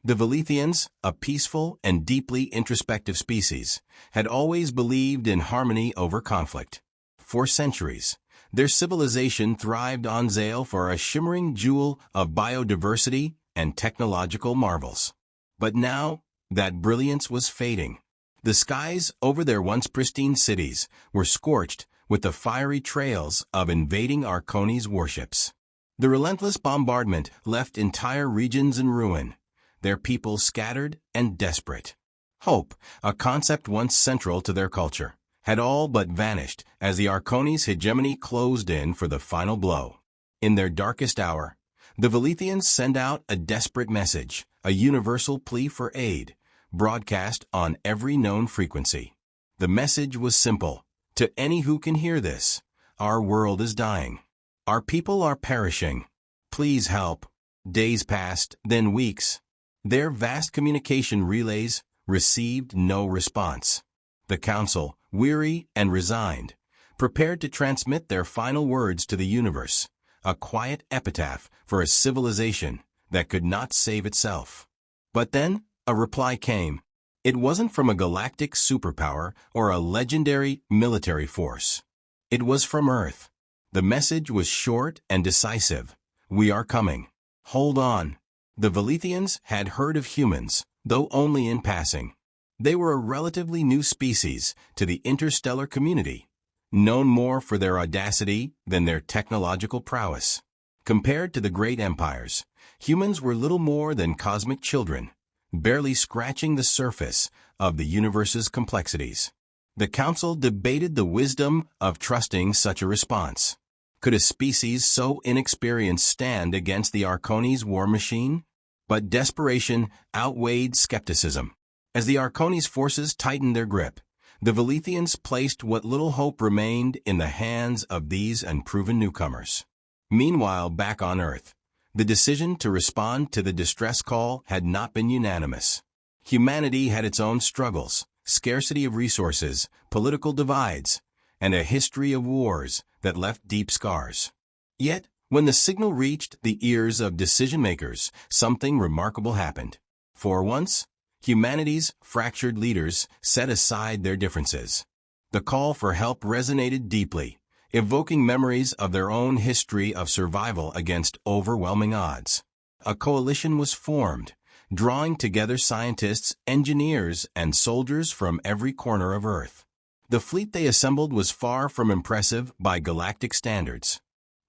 The Velethians, a peaceful and deeply introspective species, had always believed in harmony over conflict. For centuries, their civilization thrived on zeal for a shimmering jewel of biodiversity and technological marvels. But now, that brilliance was fading. The skies over their once pristine cities were scorched with the fiery trails of invading Arkonis warships. The relentless bombardment left entire regions in ruin, their people scattered and desperate. Hope, a concept once central to their culture, had all but vanished as the Arkonis Hegemony closed in for the final blow. In their darkest hour, the Velethians sent out a desperate message, a universal plea for aid, broadcast on every known frequency. The message was simple: to any who can hear this, our world is dying. Our people are perishing. Please help. Days passed, then weeks. Their vast communication relays received no response. The council, weary and resigned, prepared to transmit their final words to the universe, a quiet epitaph for a civilization that could not save itself. But then, a reply came. It wasn't from a galactic superpower or a legendary military force. It was from Earth. The message was short and decisive. We are coming. Hold on. The Velethians had heard of humans, though only in passing. They were a relatively new species to the interstellar community, known more for their audacity than their technological prowess. Compared to the great empires, humans were little more than cosmic children, barely scratching the surface of the universe's complexities. The council debated the wisdom of trusting such a response. Could a species so inexperienced stand against the Arkonis war machine? But desperation outweighed skepticism. As the Arkonis forces tightened their grip, the Velethians placed what little hope remained in the hands of these unproven newcomers. Meanwhile, back on Earth, the decision to respond to the distress call had not been unanimous. Humanity had its own struggles, scarcity of resources, political divides, and a history of wars that left deep scars. Yet, when the signal reached the ears of decision-makers, something remarkable happened. For once, humanity's fractured leaders set aside their differences. The call for help resonated deeply, evoking memories of their own history of survival against overwhelming odds. A coalition was formed, drawing together scientists, engineers, and soldiers from every corner of Earth. The fleet they assembled was far from impressive by galactic standards.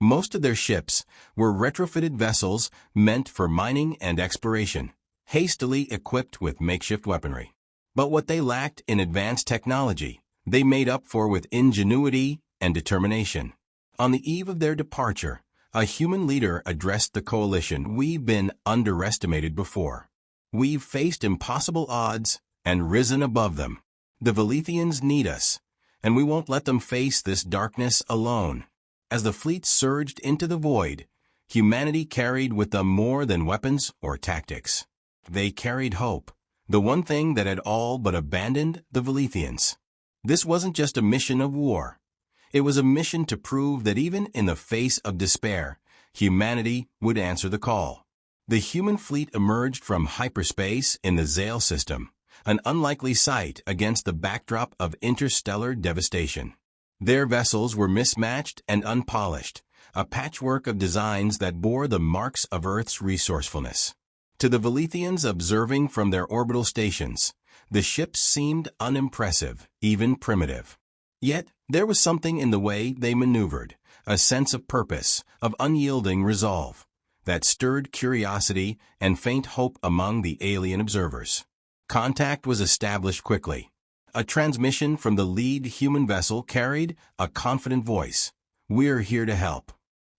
Most of their ships were retrofitted vessels meant for mining and exploration, hastily equipped with makeshift weaponry. But what they lacked in advanced technology, they made up for with ingenuity and determination. On the eve of their departure, a human leader addressed the coalition. We've been underestimated before. We've faced impossible odds and risen above them. The Velethians need us, and we won't let them face this darkness alone. As the fleet surged into the void, humanity carried with them more than weapons or tactics. They carried hope, the one thing that had all but abandoned the Velethians. This wasn't just a mission of war. It was a mission to prove that even in the face of despair, humanity would answer the call. The human fleet emerged from hyperspace in the Zale system, an unlikely sight against the backdrop of interstellar devastation. Their vessels were mismatched and unpolished, a patchwork of designs that bore the marks of Earth's resourcefulness. To the Velethians observing from their orbital stations, the ships seemed unimpressive, even primitive. Yet, there was something in the way they maneuvered, a sense of purpose, of unyielding resolve, that stirred curiosity and faint hope among the alien observers. Contact was established quickly. A transmission from the lead human vessel carried a confident voice. We're here to help.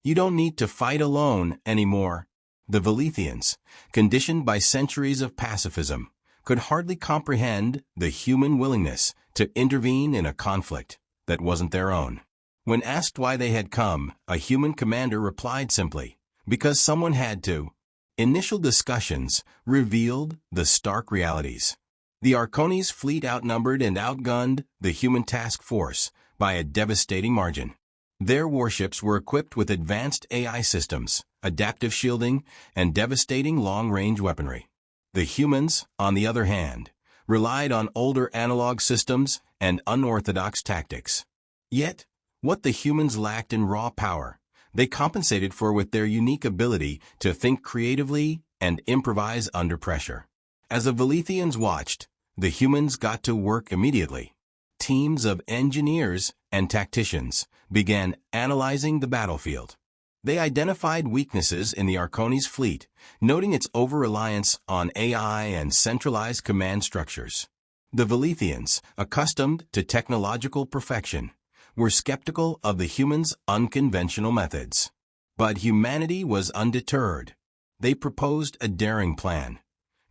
You don't need to fight alone anymore. The Velethians, conditioned by centuries of pacifism, could hardly comprehend the human willingness to intervene in a conflict that wasn't their own. When asked why they had come, a human commander replied simply, because someone had to. Initial discussions revealed the stark realities. The Arkonis fleet outnumbered and outgunned the human task force by a devastating margin. Their warships were equipped with advanced AI systems, adaptive shielding, and devastating long-range weaponry. The humans, on the other hand, relied on older analog systems and unorthodox tactics. Yet, what the humans lacked in raw power, they compensated for with their unique ability to think creatively and improvise under pressure. As the Velethians watched, the humans got to work immediately. Teams of engineers and tacticians began analyzing the battlefield. They identified weaknesses in the Arkonis fleet, noting its over-reliance on AI and centralized command structures. The Velethians, accustomed to technological perfection, were skeptical of the humans' unconventional methods. But humanity was undeterred. They proposed a daring plan: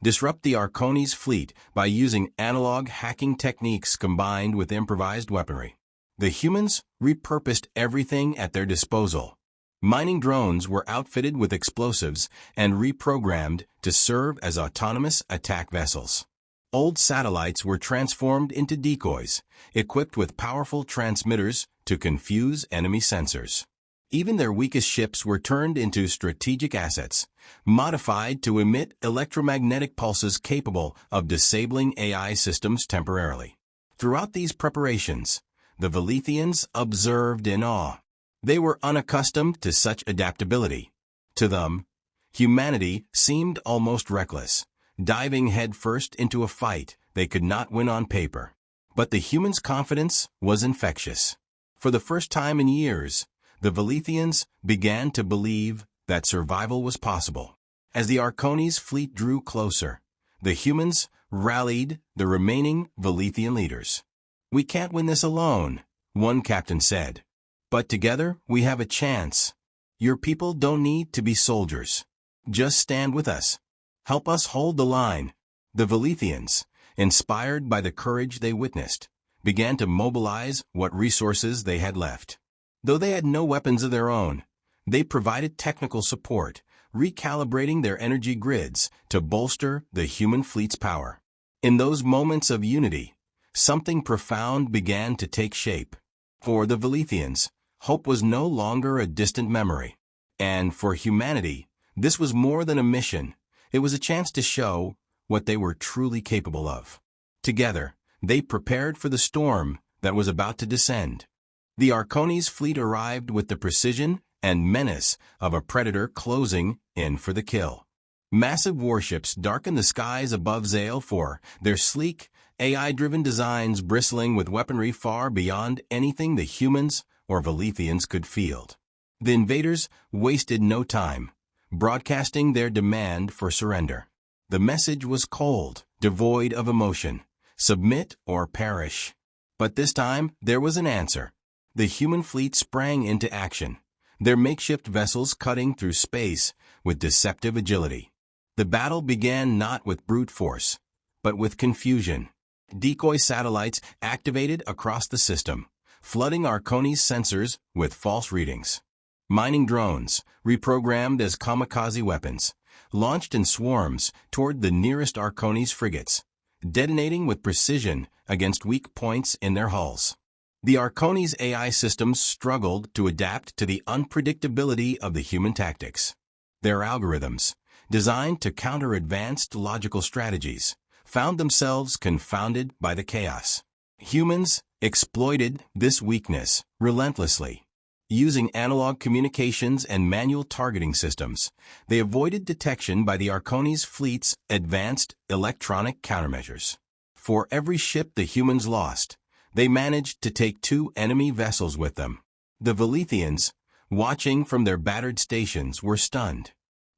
disrupt the Arkonis fleet by using analog hacking techniques combined with improvised weaponry. The humans repurposed everything at their disposal. Mining drones were outfitted with explosives and reprogrammed to serve as autonomous attack vessels. Old satellites were transformed into decoys, equipped with powerful transmitters to confuse enemy sensors. Even their weakest ships were turned into strategic assets, modified to emit electromagnetic pulses capable of disabling AI systems temporarily. Throughout these preparations, the Velethians observed in awe. They were unaccustomed to such adaptability. To them, humanity seemed almost reckless, diving headfirst into a fight they could not win on paper. But the humans' confidence was infectious. For the first time in years, the Velethians began to believe that survival was possible. As the Arkonis fleet drew closer, the humans rallied the remaining Velethian leaders. "We can't win this alone," one captain said. "But together we have a chance. Your people don't need to be soldiers. Just stand with us. Help us hold the line." The Velethians, inspired by the courage they witnessed, began to mobilize what resources they had left. Though they had no weapons of their own, they provided technical support, recalibrating their energy grids to bolster the human fleet's power. In those moments of unity, something profound began to take shape. For the Velethians, hope was no longer a distant memory. And for humanity, this was more than a mission. It was a chance to show what they were truly capable of. Together, they prepared for the storm that was about to descend. The Arkonis fleet arrived with the precision and menace of a predator closing in for the kill. Massive warships darkened the skies above Zale for their sleek, AI-driven designs bristling with weaponry far beyond anything the humans or Velethians could field. The invaders wasted no time, broadcasting their demand for surrender. The message was cold, devoid of emotion: submit or perish. But this time, there was an answer. The human fleet sprang into action, their makeshift vessels cutting through space with deceptive agility. The battle began not with brute force, but with confusion. Decoy satellites activated across the system, flooding Arkonis sensors with false readings. Mining drones, reprogrammed as kamikaze weapons, launched in swarms toward the nearest Arkonis frigates, detonating with precision against weak points in their hulls. The Arkonis AI systems struggled to adapt to the unpredictability of the human tactics. Their algorithms, designed to counter advanced logical strategies, found themselves confounded by the chaos. Humans exploited this weakness relentlessly. Using analog communications and manual targeting systems, they avoided detection by the Arkonis fleet's advanced electronic countermeasures. For every ship the humans lost, they managed to take 2 enemy vessels with them. The Velethians, watching from their battered stations, were stunned.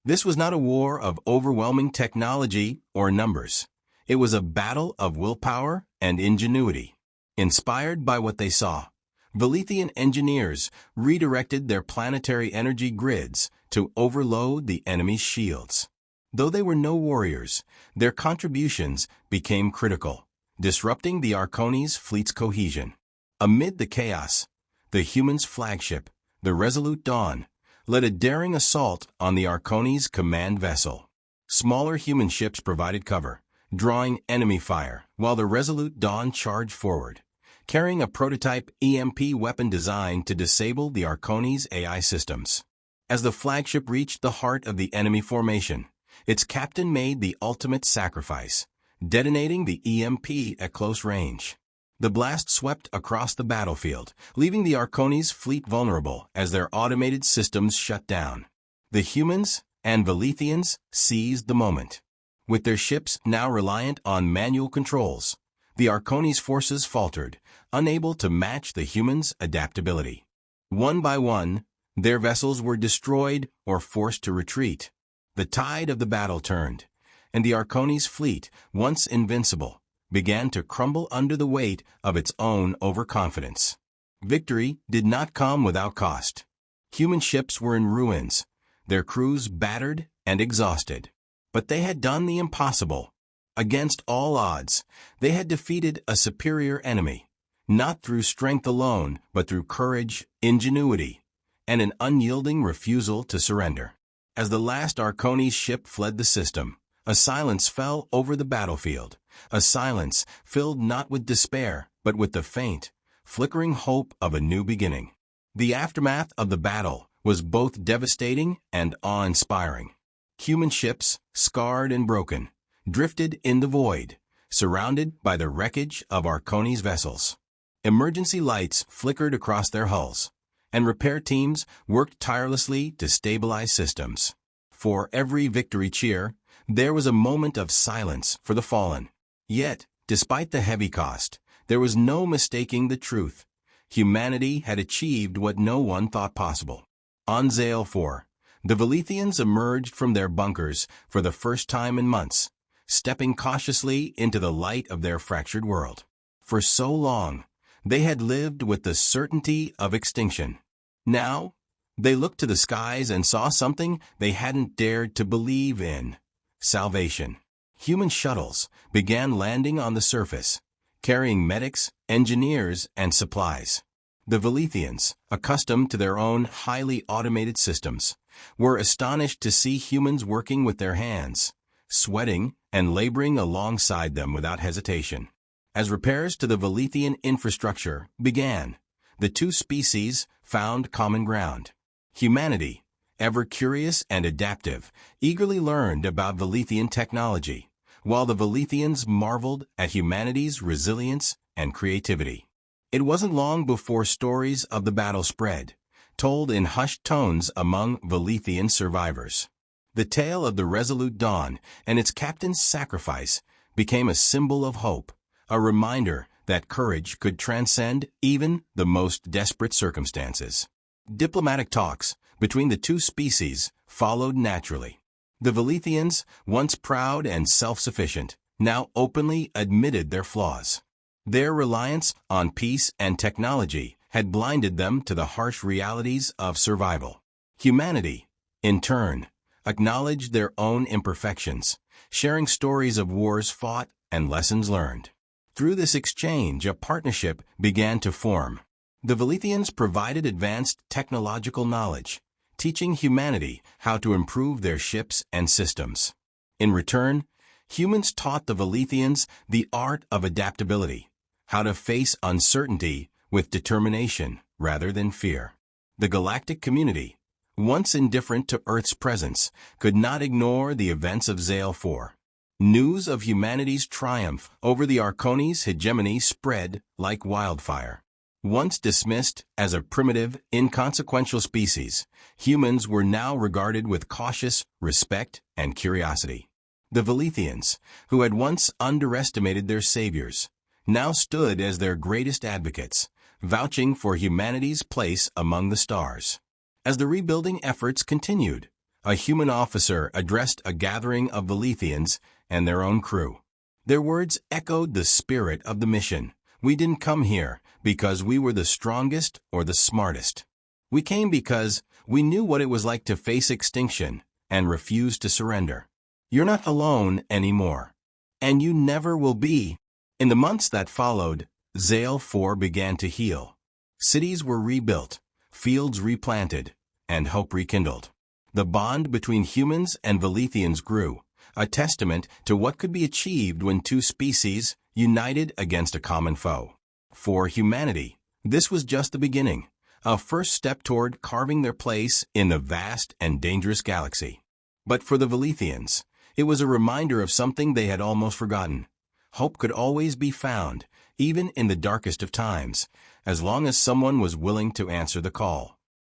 This was not a war of overwhelming technology or numbers. It was a battle of willpower and ingenuity. Inspired by what they saw, Velethian engineers redirected their planetary energy grids to overload the enemy's shields. Though they were no warriors, their contributions became critical, disrupting the Arkonis fleet's cohesion. Amid the chaos, the humans' flagship, the Resolute Dawn, led a daring assault on the Arkonis command vessel. Smaller human ships provided cover, drawing enemy fire, while the Resolute Dawn charged forward, carrying a prototype EMP weapon designed to disable the Arkonis AI systems. As the flagship reached the heart of the enemy formation, its captain made the ultimate sacrifice, detonating the EMP at close range. The blast swept across the battlefield, leaving the Arkonis fleet vulnerable as their automated systems shut down. The humans and Velethians seized the moment. With their ships now reliant on manual controls, the Arkonis forces faltered, unable to match the humans' adaptability. One by one, their vessels were destroyed or forced to retreat. The tide of the battle turned, and the Arkonis fleet, once invincible, began to crumble under the weight of its own overconfidence. Victory did not come without cost. Human ships were in ruins, their crews battered and exhausted. But they had done the impossible. Against all odds, they had defeated a superior enemy, not through strength alone, but through courage, ingenuity, and an unyielding refusal to surrender. As the last Arkonis ship fled the system, a silence fell over the battlefield, a silence filled not with despair, but with the faint, flickering hope of a new beginning. The aftermath of the battle was both devastating and awe-inspiring. Human ships, scarred and broken, drifted in the void, surrounded by the wreckage of Arkonis vessels. Emergency lights flickered across their hulls, and repair teams worked tirelessly to stabilize systems. For every victory cheer, there was a moment of silence for the fallen. Yet, despite the heavy cost, there was no mistaking the truth. Humanity had achieved what no one thought possible. On Zale 4, the Velethians emerged from their bunkers for the first time in months, stepping cautiously into the light of their fractured world. For so long, they had lived with the certainty of extinction. Now, they looked to the skies and saw something they hadn't dared to believe in: salvation. Human shuttles began landing on the surface, carrying medics, engineers, and supplies. The Velethians, accustomed to their own highly automated systems, were astonished to see humans working with their hands, sweating and laboring alongside them without hesitation. As repairs to the Velethian infrastructure began, the two species found common ground. Humanity, ever curious and adaptive, eagerly learned about Velethian technology, while the Velethians marveled at humanity's resilience and creativity. It wasn't long before stories of the battle spread, told in hushed tones among Velethian survivors. The tale of the resolute Dawn and its captain's sacrifice became a symbol of hope, a reminder that courage could transcend even the most desperate circumstances. Diplomatic talks between the two species followed naturally. The Velethians, once proud and self-sufficient, now openly admitted their flaws. Their reliance on peace and technology had blinded them to the harsh realities of survival. Humanity, in turn, acknowledged their own imperfections, sharing stories of wars fought and lessons learned. Through this exchange, a partnership began to form. The Velethians provided advanced technological knowledge, teaching humanity how to improve their ships and systems. In return, humans taught the Velethians the art of adaptability, how to face uncertainty with determination rather than fear. The galactic community, once indifferent to Earth's presence, could not ignore the events of Zale 4. News of humanity's triumph over the Arkonis Hegemony spread like wildfire. Once dismissed as a primitive, inconsequential species, humans were now regarded with cautious respect and curiosity. The Velethians, who had once underestimated their saviors, now stood as their greatest advocates, vouching for humanity's place among the stars. As the rebuilding efforts continued, a human officer addressed a gathering of Velethians and their own crew. Their words echoed the spirit of the mission. "We didn't come here because we were the strongest or the smartest. We came because we knew what it was like to face extinction and refuse to surrender. You're not alone anymore, and you never will be." In the months that followed, Zale 4 began to heal. Cities were rebuilt, fields replanted, and hope rekindled. The bond between humans and Velethians grew, a testament to what could be achieved when two species united against a common foe. For humanity, this was just the beginning, a first step toward carving their place in the vast and dangerous galaxy. But for the Velethians, it was a reminder of something they had almost forgotten. Hope could always be found, even in the darkest of times, as long as someone was willing to answer the call.